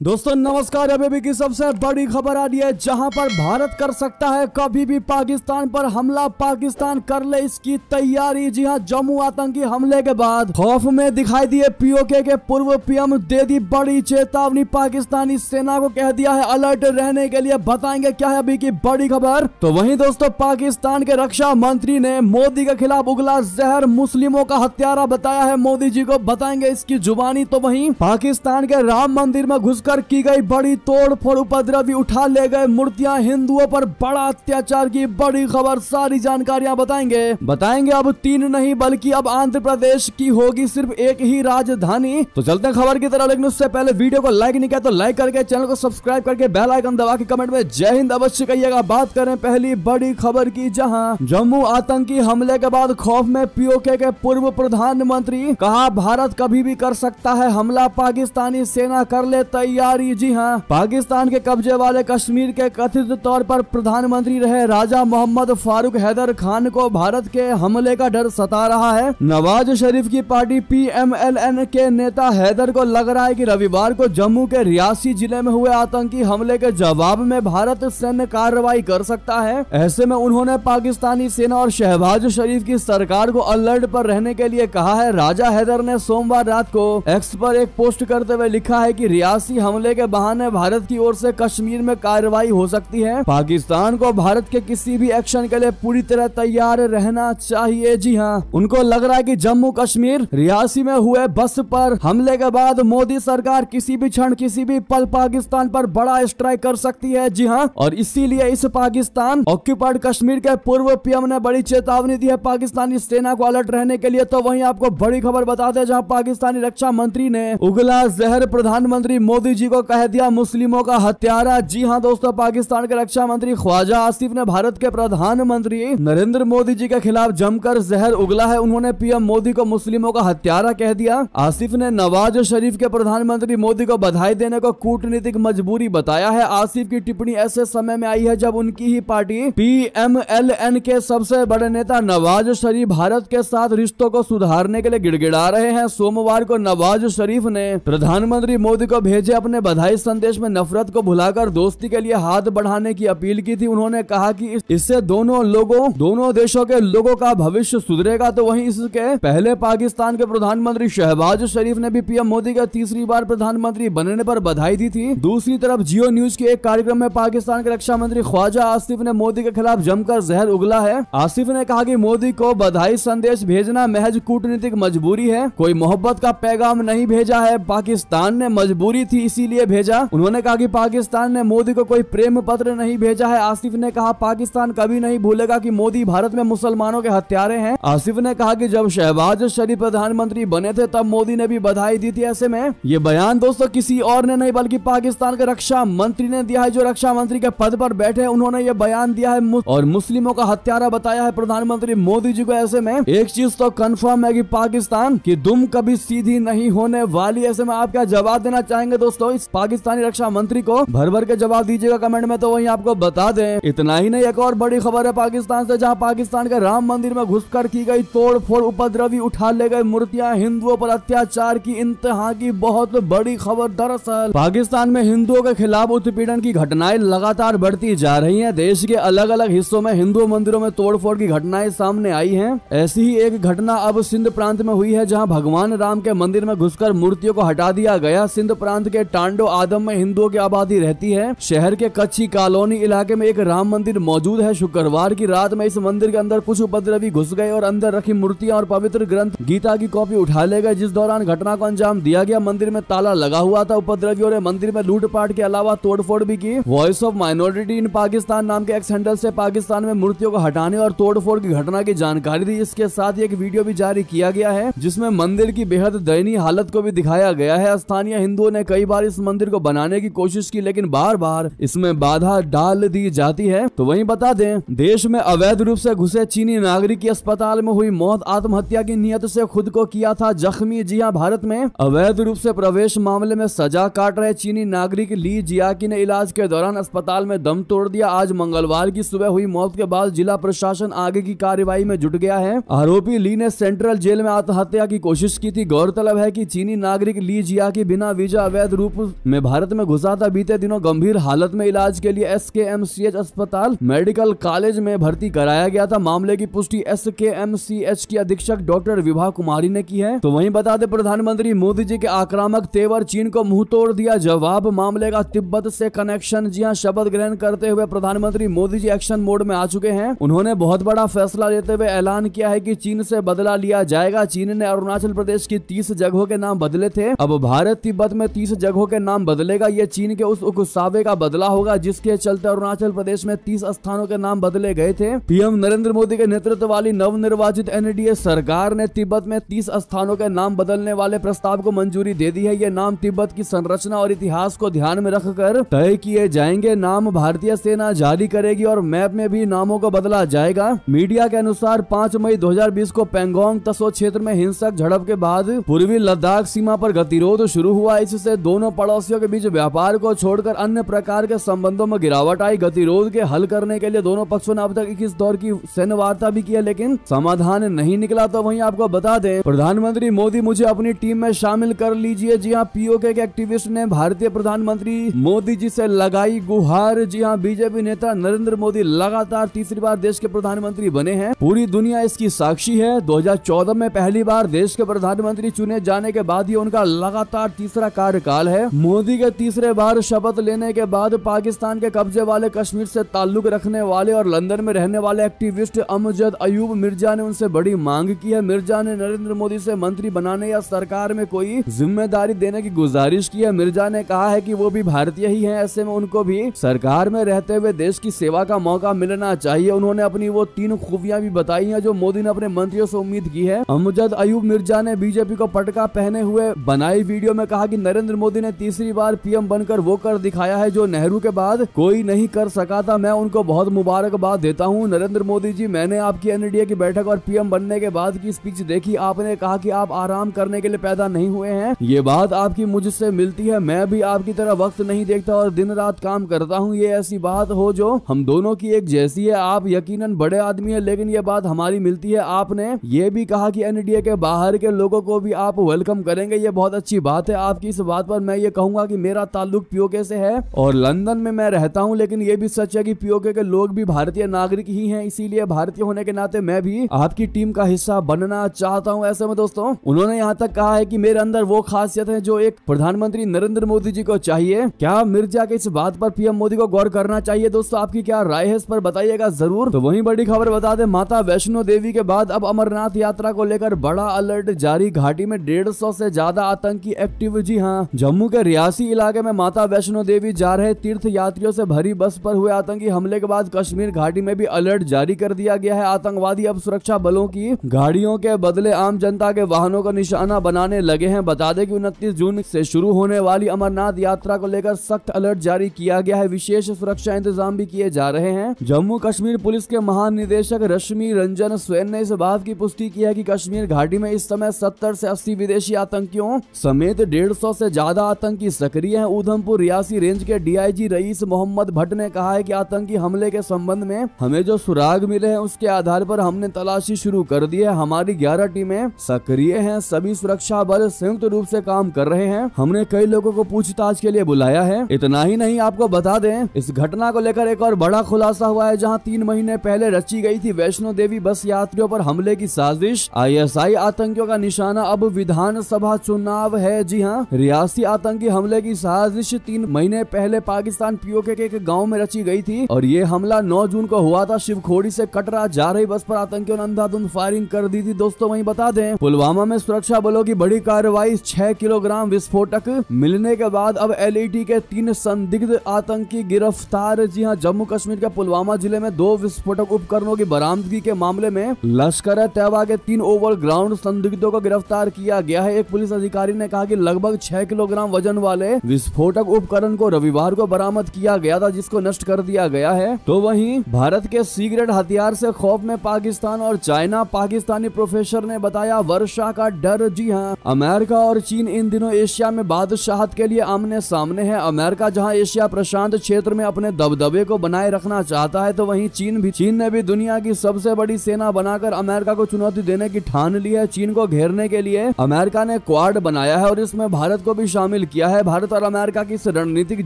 दोस्तों नमस्कार। अभी की सबसे बड़ी खबर आ रही है, जहां पर भारत कर सकता है कभी भी पाकिस्तान पर हमला, पाकिस्तान कर ले इसकी तैयारी। जी हां, जम्मू आतंकी हमले के बाद खौफ में दिखाई दिए पीओके के पूर्व पीएम, दे दी बड़ी चेतावनी, पाकिस्तानी सेना को कह दिया है अलर्ट रहने के लिए। बताएंगे क्या है अभी की बड़ी खबर। तो वहीं दोस्तों पाकिस्तान के रक्षा मंत्री ने मोदी के खिलाफ उगला जहर, मुस्लिमों का हत्यारा बताया है मोदी जी को। बताएंगे इसकी जुबानी। तो वहीं पाकिस्तान के राम मंदिर में घुस की गई बड़ी तोड़ फोड़, उपद्रवी उठा ले गए मूर्तियां, हिंदुओं पर बड़ा अत्याचार की बड़ी खबर। सारी जानकारियां बताएंगे। अब 3 नहीं बल्कि अब आंध्र प्रदेश की होगी सिर्फ एक ही राजधानी। तो चलते हैं खबर की तरफ, लेकिन उससे पहले वीडियो को लाइक नहीं किया तो लाइक करके चैनल को सब्सक्राइब करके बेल आइकन दबा के कमेंट में जय हिंद अवश्य कहिएगा। बात करें पहली बड़ी खबर की, जहां जम्मू आतंकी हमले के बाद खौफ में पीओके के पूर्व प्रधानमंत्री, कहा भारत कभी भी कर सकता है हमला, पाकिस्तानी सेना कर ले तैयारी। जी हां, पाकिस्तान के कब्जे वाले कश्मीर के कथित तौर पर प्रधानमंत्री रहे राजा मोहम्मद फारूक हैदर खान को भारत के हमले का डर सता रहा है। नवाज शरीफ की पार्टी PMLN के नेता हैदर को लग रहा है कि रविवार को जम्मू के रियासी जिले में हुए आतंकी हमले के जवाब में भारत सैन्य कार्रवाई कर सकता है। ऐसे में उन्होंने पाकिस्तानी सेना और शहबाज शरीफ की सरकार को अलर्ट पर रहने के लिए कहा है। राजा हैदर ने सोमवार रात को एक्स पर एक पोस्ट करते हुए लिखा है कि रियासी हमले के बहाने भारत की ओर से कश्मीर में कार्रवाई हो सकती है। पाकिस्तान को भारत के किसी भी एक्शन के लिए पूरी तरह तैयार रहना चाहिए। जी हां, उनको लग रहा है कि जम्मू कश्मीर रियासी में हुए बस पर हमले के बाद मोदी सरकार किसी भी क्षण किसी भी पल पाकिस्तान पर बड़ा स्ट्राइक कर सकती है। जी हां, और इसीलिए इस पाकिस्तान ऑक्यूपाइड कश्मीर के पूर्व पीएम ने बड़ी चेतावनी दी है पाकिस्तानी सेना को अलर्ट रहने के लिए। तो वहीं आपको बड़ी खबर बताते हैं, जहां पाकिस्तानी रक्षा मंत्री ने उगला जहर, प्रधानमंत्री मोदी जी को कह दिया मुस्लिमों का हत्यारा। जी हां दोस्तों, पाकिस्तान के रक्षा मंत्री ख्वाजा आसिफ ने भारत के प्रधानमंत्री नरेंद्र मोदी जी के खिलाफ जमकर जहर उगला है। उन्होंने पीएम मोदी को मुस्लिमों का हत्यारा कह दिया। आसिफ ने नवाज शरीफ के प्रधानमंत्री मोदी को बधाई देने को कूटनीतिक मजबूरी बताया है। आसिफ की टिप्पणी ऐसे समय में आई है जब उनकी ही पार्टी PMLN के सबसे बड़े नेता नवाज शरीफ भारत के साथ रिश्तों को सुधारने के लिए गिड़गिड़ा रहे हैं। सोमवार को नवाज शरीफ ने प्रधानमंत्री मोदी को भेजे अपने बधाई संदेश में नफरत को भुलाकर दोस्ती के लिए हाथ बढ़ाने की अपील की थी। उन्होंने कहा कि इससे दोनों देशों के लोगों का भविष्य सुधरेगा। तो वहीं इसके पहले पाकिस्तान के प्रधानमंत्री शहबाज शरीफ ने भी पीएम मोदी का तीसरी बार प्रधानमंत्री बनने पर बधाई दी थी। दूसरी तरफ जियो न्यूज के एक कार्यक्रम में पाकिस्तान के रक्षा मंत्री ख्वाजा आसिफ ने मोदी के खिलाफ जमकर जहर उगला है। आसिफ ने कहा कि मोदी को बधाई संदेश भेजना महज कूटनीतिक मजबूरी है, कोई मोहब्बत का पैगाम नहीं भेजा है, पाकिस्तान ने मजबूरी थी इसीलिए भेजा। उन्होंने कहा कि पाकिस्तान ने मोदी को कोई प्रेम पत्र नहीं भेजा है। आसिफ ने कहा पाकिस्तान कभी नहीं भूलेगा कि मोदी भारत में मुसलमानों के हत्यारे हैं। आसिफ ने कहा कि जब शहबाज शरीफ प्रधानमंत्री बने थे तब मोदी ने भी बधाई दी थी। ऐसे में ये बयान दोस्तों किसी और ने नहीं बल्कि पाकिस्तान के रक्षा मंत्री ने दिया है, जो रक्षा मंत्री के पद पर बैठे हैं। उन्होंने ये बयान दिया है और मुस्लिमों का हत्यारा बताया है प्रधानमंत्री मोदी जी को। ऐसे में एक चीज तो कंफर्म है कि पाकिस्तान की दुम कभी सीधी नहीं होने वाली। ऐसे में आप क्या जवाब देना चाहेंगे दोस्तों इस पाकिस्तानी रक्षा मंत्री को? भर के जवाब दीजिएगा कमेंट में। तो वहीं आपको बता दें, इतना ही नहीं एक और बड़ी खबर है पाकिस्तान से, जहां पाकिस्तान के राम मंदिर में घुसकर की गई तोड़ फोड़, उपद्रवी उठा ले गए मूर्तियां, हिंदुओं पर अत्याचार की इंतहा की बहुत बड़ी खबर। दरअसल पाकिस्तान में हिंदुओं के खिलाफ उत्पीड़न की घटनाएं लगातार बढ़ती जा रही है। देश के अलग अलग हिस्सों में हिंदू मंदिरों में तोड़फोड़ की घटनाएं सामने आई है। ऐसी ही एक घटना अब सिंध प्रांत में हुई है, जहाँ भगवान राम के मंदिर में घुसकर मूर्तियों को हटा दिया गया। सिंध प्रांत के टांडो आदम में हिंदुओं की आबादी रहती है। शहर के कच्ची कॉलोनी इलाके में एक राम मंदिर मौजूद है। शुक्रवार की रात में इस मंदिर के अंदर कुछ उपद्रवी घुस गए और अंदर रखी मूर्तियां और पवित्र ग्रंथ गीता की कॉपी उठा ले गए, जिस दौरान घटना को अंजाम दिया गया। मंदिर में ताला लगा हुआ था। उपद्रवियों ने मंदिर में लूटपाट के अलावा तोड़फोड़ भी की। वॉइस ऑफ माइनॉरिटी इन पाकिस्तान नाम के एक्स हैंडल से पाकिस्तान में मूर्तियों को हटाने और तोड़फोड़ की घटना की जानकारी दी। इसके साथ ही एक वीडियो भी जारी किया गया है, जिसमें मंदिर की बेहद दयनीय हालत को भी दिखाया गया है। स्थानीय हिंदुओं ने कई बार इस मंदिर को बनाने की कोशिश की, लेकिन बार बार इसमें बाधा डाल दी जाती है। तो वहीं बता दें, देश में अवैध रूप से घुसे चीनी नागरिक की अस्पताल में हुई मौत, आत्महत्या की नीयत से खुद को किया था जख्मी। जी हां, भारत में अवैध रूप से प्रवेश मामले में सजा काट रहे चीनी नागरिक ली जियाकी ने इलाज के दौरान अस्पताल में दम तोड़ दिया। आज मंगलवार की सुबह हुई मौत के बाद जिला प्रशासन आगे की कार्रवाई में जुट गया है। आरोपी ली ने सेंट्रल जेल में आत्महत्या की कोशिश की थी। गौरतलब है कि चीनी नागरिक ली जियाकी बिना वीजा अवैध रूप रूप में भारत में घुसा था। बीते दिनों गंभीर हालत में इलाज के लिए SKMCH अस्पताल मेडिकल कॉलेज में भर्ती कराया गया था। मामले की पुष्टि SKMCH की अधीक्षक डॉक्टर विभा कुमारी ने की है। तो वहीं बता दें, प्रधानमंत्री मोदी जी के आक्रामक तेवर, चीन को मुंह तोड़ दिया जवाब, मामले का तिब्बत से कनेक्शन। जी हां, शपथ ग्रहण करते हुए प्रधानमंत्री मोदी जी एक्शन मोड में आ चुके हैं। उन्होंने बहुत बड़ा फैसला लेते हुए ऐलान किया है कि चीन से बदला लिया जाएगा। चीन ने अरुणाचल प्रदेश की 30 जगहों के नाम बदले थे, अब भारत तिब्बत में 30 जगहों के नाम बदलेगा। ये चीन के उस गुस्सावे का बदला होगा जिसके चलते अरुणाचल प्रदेश में 30 स्थानों के नाम बदले गए थे। पीएम नरेंद्र मोदी के नेतृत्व वाली नवनिर्वाचित NDA सरकार ने तिब्बत में 30 स्थानों के नाम बदलने वाले प्रस्ताव को मंजूरी दे दी है। ये नाम तिब्बत की संरचना और इतिहास को ध्यान में रखकर तय किए जाएंगे। नाम भारतीय सेना जारी करेगी और मैप में भी नामों को बदला जाएगा। मीडिया के अनुसार 5 मई 2020 को पेंगोंग तसो क्षेत्र में हिंसक झड़प के बाद पूर्वी लद्दाख सीमा पर गतिरोध शुरू हुआ। इससे दोनों पड़ोसियों के बीच व्यापार को छोड़कर अन्य प्रकार के संबंधों में गिरावट आई। गतिरोध के हल करने के लिए दोनों पक्षों ने अब तक 21 दौर की सैन्य वार्ता भी की है, लेकिन समाधान नहीं निकला। तो वहीं आपको बता दें, प्रधानमंत्री मोदी मुझे अपनी टीम में शामिल कर लीजिए। जी हां, POK के एक्टिविस्ट ने भारतीय प्रधानमंत्री मोदी जी से लगाई गुहार। जी हां, बीजेपी नेता नरेंद्र मोदी लगातार तीसरी बार देश के प्रधानमंत्री बने हैं। पूरी दुनिया इसकी साक्षी है। 2014 में पहली बार देश के प्रधानमंत्री चुने जाने के बाद ये उनका लगातार तीसरा कार्यकाल है। मोदी के तीसरे बार शपथ लेने के बाद पाकिस्तान के कब्जे वाले कश्मीर से ताल्लुक रखने वाले और लंदन में रहने वाले एक्टिविस्ट अमजद अयूब मिर्जा ने उनसे बड़ी मांग की है। मिर्जा ने नरेंद्र मोदी से मंत्री बनाने या सरकार में कोई जिम्मेदारी देने की गुजारिश की है। मिर्जा ने कहा है कि वो भी भारतीय ही हैं, ऐसे में उनको भी सरकार में रहते हुए देश की सेवा का मौका मिलना चाहिए। उन्होंने अपनी वो 3 खूबियां भी बताई हैं जो मोदी ने अपने मंत्रियों से उम्मीद की है। अमजद अयूब मिर्जा ने बीजेपी को पटका पहने हुए बनाई वीडियो में कहा कि नरेंद्र मोदी ने तीसरी बार PM बनकर वो कर दिखाया है जो नेहरू के बाद कोई नहीं कर सका था। मैं उनको बहुत मुबारकबाद देता हूँ। नरेंद्र मोदी जी, मैंने आपकी NDA की बैठक और PM बनने के बाद की स्पीच देखी। आपने कहा कि आप आराम करने के लिए पैदा नहीं हुए हैं। ये बात आपकी मुझसे मिलती है। मैं भी आपकी तरह वक्त नहीं देखता और दिन रात काम करता हूँ। ये ऐसी बात हो जो हम दोनों की एक जैसी है। आप यकीनन बड़े आदमी है, लेकिन ये बात हमारी मिलती है। आपने ये भी कहा कि NDA के बाहर के लोगों को भी आप वेलकम करेंगे। ये बहुत अच्छी बात है। आपकी इस बात पर मैं ये कहूंगा कि मेरा ताल्लुक POK से है और लंदन में मैं रहता हूं, लेकिन ये भी सच है कि POK के लोग भी भारतीय नागरिक ही हैं। इसीलिए भारतीय होने के नाते मैं भी आपकी टीम का हिस्सा बनना चाहता हूं। ऐसे में दोस्तों, उन्होंने यहाँ तक कहा है कि मेरे अंदर वो खासियत है जो एक प्रधानमंत्री नरेंद्र मोदी जी को चाहिए। क्या मिर्जा के इस बात पर PM मोदी को गौर करना चाहिए? दोस्तों, आपकी क्या राय है इस पर बताइएगा जरूर। तो वहीं बड़ी खबर बता दें, माता वैष्णो देवी के बाद अब अमरनाथ यात्रा को लेकर बड़ा अलर्ट जारी। घाटी में 150 से ज्यादा आतंकी एक्टिव। जी हाँ, जम्मू के रियासी इलाके में माता वैष्णो देवी जा रहे तीर्थ यात्रियों से भरी बस पर हुए आतंकी हमले के बाद कश्मीर घाटी में भी अलर्ट जारी कर दिया गया है। आतंकवादी अब सुरक्षा बलों की गाड़ियों के बदले आम जनता के वाहनों को निशाना बनाने लगे हैं। बता दें कि 29 जून से शुरू होने वाली अमरनाथ यात्रा को लेकर सख्त अलर्ट जारी किया गया है। विशेष सुरक्षा इंतजाम भी किए जा रहे हैं। जम्मू कश्मीर पुलिस के महानिदेशक रश्मि रंजन स्वयं ने इस बात की पुष्टि की है कि कश्मीर घाटी में इस समय 70 से 80 विदेशी आतंकियों समेत 150 से ज्यादा आतंकी सक्रिय हैं। उधमपुर रियासी रेंज के DIG रईस मोहम्मद भट्ट ने कहा है कि आतंकी हमले के संबंध में हमें जो सुराग मिले हैं उसके आधार पर हमने तलाशी शुरू कर दी है। हमारी 11 टीमें सक्रिय हैं। सभी सुरक्षा बल संयुक्त रूप से काम कर रहे हैं। हमने कई लोगों को पूछताछ के लिए बुलाया है। इतना ही नहीं, आपको बता दें, इस घटना को लेकर एक और बड़ा खुलासा हुआ है। जहां 3 महीने पहले रची गई थी वैष्णो देवी बस यात्रियों पर हमले की साजिश। ISI आतंकियों का निशाना अब विधानसभा चुनाव है। जी हाँ, रियासी आतंकी हमले की साजिश 3 महीने पहले पाकिस्तान POK के एक गाँव में रची गई थी और ये हमला 9 जून को हुआ था। शिवखोड़ी से कटरा जा रही बस पर आतंकियों ने अंधाधुंध फायरिंग कर दी थी। दोस्तों, वहीं बता दें, पुलवामा में सुरक्षा बलों की बड़ी कार्रवाई। 6 किलोग्राम विस्फोटक मिलने के बाद अब LET के 3 संदिग्ध आतंकी गिरफ्तार। जी हाँ, जम्मू कश्मीर के पुलवामा जिले में 2 विस्फोटक उपकरणों की बरामदगी के मामले में लश्कर-ए-तैयबा के 3 ओवरग्राउंड संदिग्धों को गिरफ्तार किया गया है। एक पुलिस अधिकारी ने कहा कि लगभग 6 किलोग्राम वजन वाले विस्फोटक उपकरण को रविवार को बरामद किया गया था, जिसको नष्ट कर दिया गया है। तो वहीं भारत के सीक्रेट हथियार से खौफ में पाकिस्तान और चाइना। पाकिस्तानी प्रोफेसर ने बताया वर्षा का डर। जी हाँ, अमेरिका और चीन इन दिनों एशिया में बादशाहत के लिए आमने सामने है। अमेरिका जहां एशिया प्रशांत क्षेत्र में अपने दबदबे को बनाए रखना चाहता है, तो वहीं चीन ने भी दुनिया की सबसे बड़ी सेना बनाकर अमेरिका को चुनौती देने की ठान ली है। चीन को घेरने के लिए अमेरिका ने क्वाड बनाया है और इसमें भारत को भी शामिल शामिल किया है। भारत और अमेरिका की इस रणनीतिक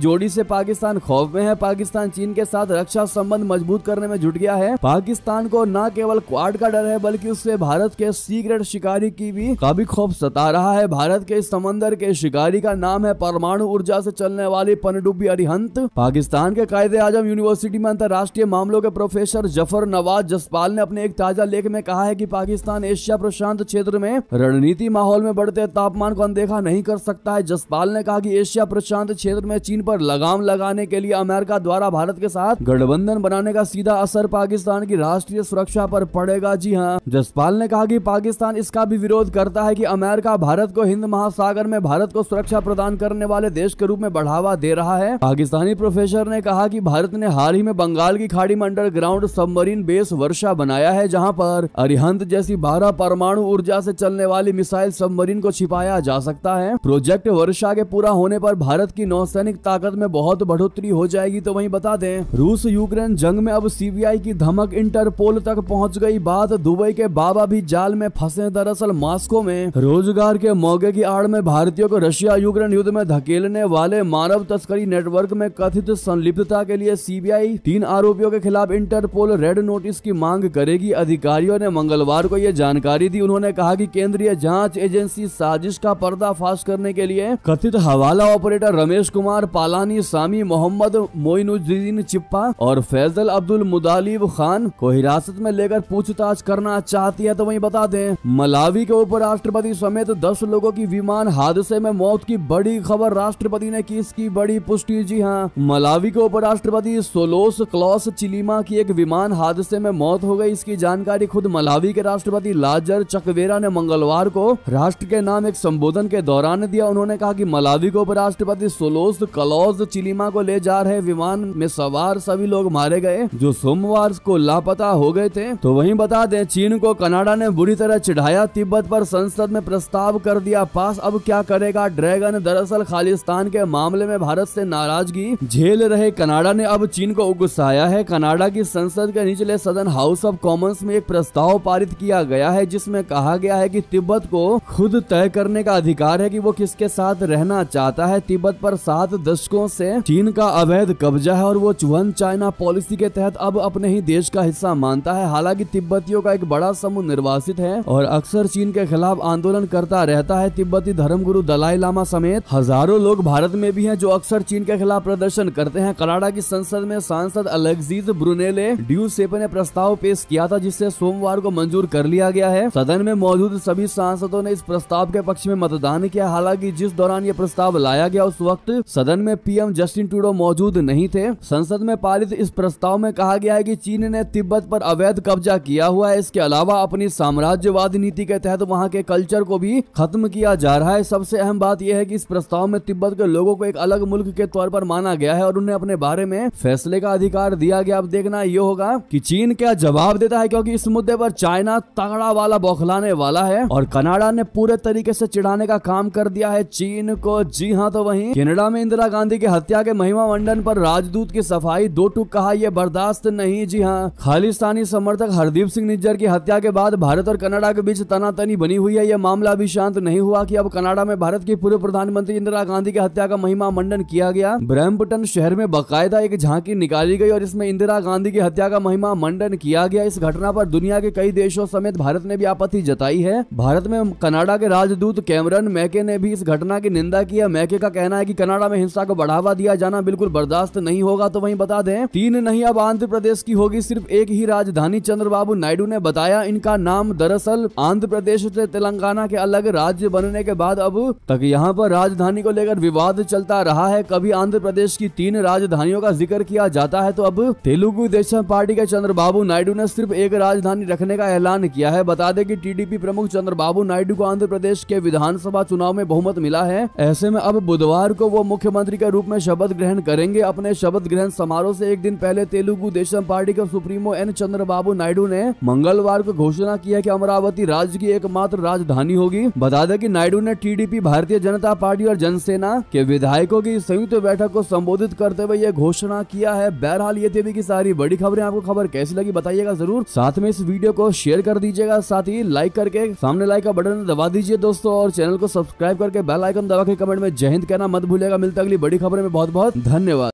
जोड़ी से पाकिस्तान खौफ में है। पाकिस्तान चीन के साथ रक्षा संबंध मजबूत करने में जुट गया है। पाकिस्तान को न केवल क्वाड का डर है बल्कि उससे भारत के सीक्रेट शिकारी की भी खौफ सता रहा है। भारत के इस समंदर के शिकारी का नाम है परमाणु ऊर्जा से चलने वाली पनडुब्बी अरिहंत। पाकिस्तान के कायदे आजम यूनिवर्सिटी में अंतरराष्ट्रीय मामलों के प्रोफेसर जफर नवाज जसपाल ने अपने एक ताजा लेख में कहा है कि पाकिस्तान एशिया प्रशांत क्षेत्र में रणनीति माहौल में बढ़ते तापमान को अनदेखा नहीं कर सकता है। जसपाल ने कहा कि एशिया प्रशांत क्षेत्र में चीन पर लगाम लगाने के लिए अमेरिका द्वारा भारत के साथ गठबंधन बनाने का सीधा असर पाकिस्तान की राष्ट्रीय सुरक्षा पर पड़ेगा। जी हाँ, जसपाल ने कहा कि पाकिस्तान इसका भी विरोध करता है कि अमेरिका भारत को हिंद महासागर में भारत को सुरक्षा प्रदान करने वाले देश के रूप में बढ़ावा दे रहा है। पाकिस्तानी प्रोफेसर ने कहा कि भारत ने हाल ही में बंगाल की खाड़ी में अंडरग्राउंड सबमरीन बेस वर्षा बनाया है, जहां पर अरिहंत जैसी 12 परमाणु ऊर्जा से चलने वाली मिसाइल सबमरीन को छिपाया जा सकता है। प्रोजेक्ट वर्षा के पूरा होने पर भारत की नौसैनिक ताकत में बहुत बढ़ोतरी हो जाएगी। तो वहीं बता दें, रूस यूक्रेन जंग में अब सीबीआई की धमक इंटरपोल तक पहुंच गई। बात दुबई के बाबा भी जाल में फंसे। दरअसल मॉस्को में रोजगार के मौके की आड़ में भारतीयों को रशिया यूक्रेन युद्ध में धकेलने वाले मानव तस्करी नेटवर्क में कथित संलिप्तता के लिए सीबीआई 3 आरोपियों के खिलाफ इंटरपोल रेड नोटिस की मांग करेगी। अधिकारियों ने मंगलवार को यह जानकारी दी। उन्होंने कहा कि केंद्रीय जांच एजेंसी साजिश का पर्दाफाश करने के लिए कथित हवाला ऑपरेटर रमेश कुमार पालानी सामी, मोहम्मद मोइनुद्दीन चिप्पा और फैजल अब्दुल मुदालिब खान को हिरासत में लेकर पूछताछ करना चाहती है। तो वहीं बता दें, मलावी के उपराष्ट्रपति समेत 10 लोगों की विमान हादसे में मौत की बड़ी खबर। राष्ट्रपति ने की इसकी बड़ी पुष्टि। जी हाँ, मलावी के उपराष्ट्रपति सोलोस क्लॉस चिलीमा की एक विमान हादसे में मौत हो गई। इसकी जानकारी खुद मलावी के राष्ट्रपति लाजर चकवेरा ने मंगलवार को राष्ट्र के नाम एक संबोधन के दौरान दिया। उन्होंने कहा कि मलावी के उपराष्ट्रपति सोलोस क्लॉस चिलीमा को ले जा रहे विमान में सवार सभी लोग मारे गए जो सोमवार को लापता हो गए थे। तो वहीं बता दें, चीन को कनाडा ने बुरी तरह चिढ़ाया। तिब्बत पर संसद में प्रस्ताव कर दिया पास। अब क्या करेगा ड्रैगन। दरअसल खालिस्तान के मामले में भारत से नाराजगी झेल रहे कनाडा ने अब चीन को उकसाया है। कनाडा की संसद के निचले सदन हाउस ऑफ कॉमन्स में एक प्रस्ताव पारित किया गया है जिसमें कहा गया है कि तिब्बत को खुद तय करने का अधिकार है कि वो किसके साथ रहना चाहता है। तिब्बत पर 7 दशकों से चीन का अवैध कब्जा है और वो वन चाइना पॉलिसी के तहत अब अपने ही देश का हिस्सा मानता है। हालांकि तिब्बतियों का एक बड़ा समूह निर्वासित है और अक्सर चीन के खिलाफ आंदोलन करता रहता है। तिब्बती धर्मगुरु दलाई लामा समेत हजारों लोग भारत में भी हैं जो अक्सर चीन के खिलाफ प्रदर्शन करते हैं। कनाडा की संसद में सांसद अलेक्सीज ब्रुनेले ड्यूसेप ने प्रस्ताव पेश किया था जिसे सोमवार को मंजूर कर लिया गया है। सदन में मौजूद सभी सांसदों ने इस प्रस्ताव के पक्ष में मतदान किया। हालांकि जिस दौरान ये प्रस्ताव लाया गया उस वक्त सदन में पीएम जस्टिन ट्रूडो मौजूद नहीं थे। संसद में पारित इस प्रस्ताव में कहा गया है कि चीन ने तिब्बत पर अवैध कब्जा किया हुआ है। इसके अलावा अपनी साम्राज्यवादी नीति के तहत वहाँ के कल्चर को भी खत्म किया जा रहा है। सबसे अहम बात यह है कि इस प्रस्ताव में तिब्बत के लोगों को एक अलग मुल्क के तौर पर माना गया है और उन्हें अपने बारे में फैसले का अधिकार दिया गया। अब देखना ये होगा कि चीन क्या जवाब देता है, क्योंकि इस मुद्दे पर चाइना तगड़ा वाला बौखलाने वाला है और कनाडा ने पूरे तरीके से चिढ़ाने का काम कर दिया है चीन को। जी हाँ, तो वहीं कनाडा में इंदिरा गांधी की हत्या के महिमा मंडन पर राजदूत की सफाई। 2 टूक कहा यह बर्दाश्त नहीं। जी हाँ, खालिस्तानी समर्थक हरदीप सिंह निज्जर की हत्या के बाद भारत और कनाडा के बीच तनातनी बनी हुई है। यह मामला अभी शांत नहीं हुआ कि अब कनाडा में भारत की पूर्व प्रधानमंत्री इंदिरा गांधी की हत्या का महिमा मंडन किया गया। ब्रैम्पटन शहर में बाकायदा एक झांकी निकाली गई और इसमें इंदिरा गांधी की हत्या का महिमा मंडन किया गया। इस घटना पर दुनिया के कई देशों समेत भारत ने भी आपत्ति जताई है। भारत में कनाडा के राजदूत कैमरन मैके ने भी इस घटना की निंदा की है। मैके का कहना है कि कनाडा में हिंसा को बढ़ावा दिया जाना बिल्कुल बर्दाश्त नहीं होगा। तो वहीं बता दें, 3 नहीं अब आंध्र प्रदेश की होगी सिर्फ एक ही राजधानी। चंद्रबाबू नायडू ने बताया इनका नाम दरअसल आंध्र प्रदेश से तेलंगाना के अलग राज्य बनने के बाद अब तक यहाँ पर राजधानी को लेकर विवाद चलता रहा है। कभी आंध्र प्रदेश की 3 राजधानियों का जिक्र किया जाता है तो अब तेलुगु देशम पार्टी के चंद्रबाबू नायडू ने सिर्फ एक राजधानी रखने का ऐलान किया है। बता दें कि टीडीपी प्रमुख चंद्रबाबू नायडू को आंध्र प्रदेश के विधानसभा चुनाव में बहुमत मिला है। ऐसे में अब बुधवार को वो मुख्यमंत्री के रूप में शपथ ग्रहण करेंगे। अपने शपथ ग्रहण समारोह से एक दिन पहले तेलुगु देशम पार्टी के सुप्रीमो एन चंद्रबाबू नायडू ने मंगलवार को घोषणा की है कि अमरावती राज्य की एकमात्र राजधानी होगी। बता दें कि नायडू ने टीडीपी, भारतीय जनता पार्टी और जनसेना के विधायकों की संयुक्त बैठक को संबोधित करते हुए यह घोषणा किया है। बहरहाल ये थी की सारी बड़ी खबरें। आपको खबर कैसी लगी बताइएगा जरूर। साथ में इस वीडियो को शेयर कर दीजिएगा, साथ ही लाइक करके सामने लाइक का बटन दबा दीजिए दोस्तों, और चैनल को सब्सक्राइब करके बेल आइकन दबा दबा के कमेंट में जय हिंद कहना मत भूलिएगा। मिलता अगली बड़ी खबर में। बहुत बहुत धन्यवाद।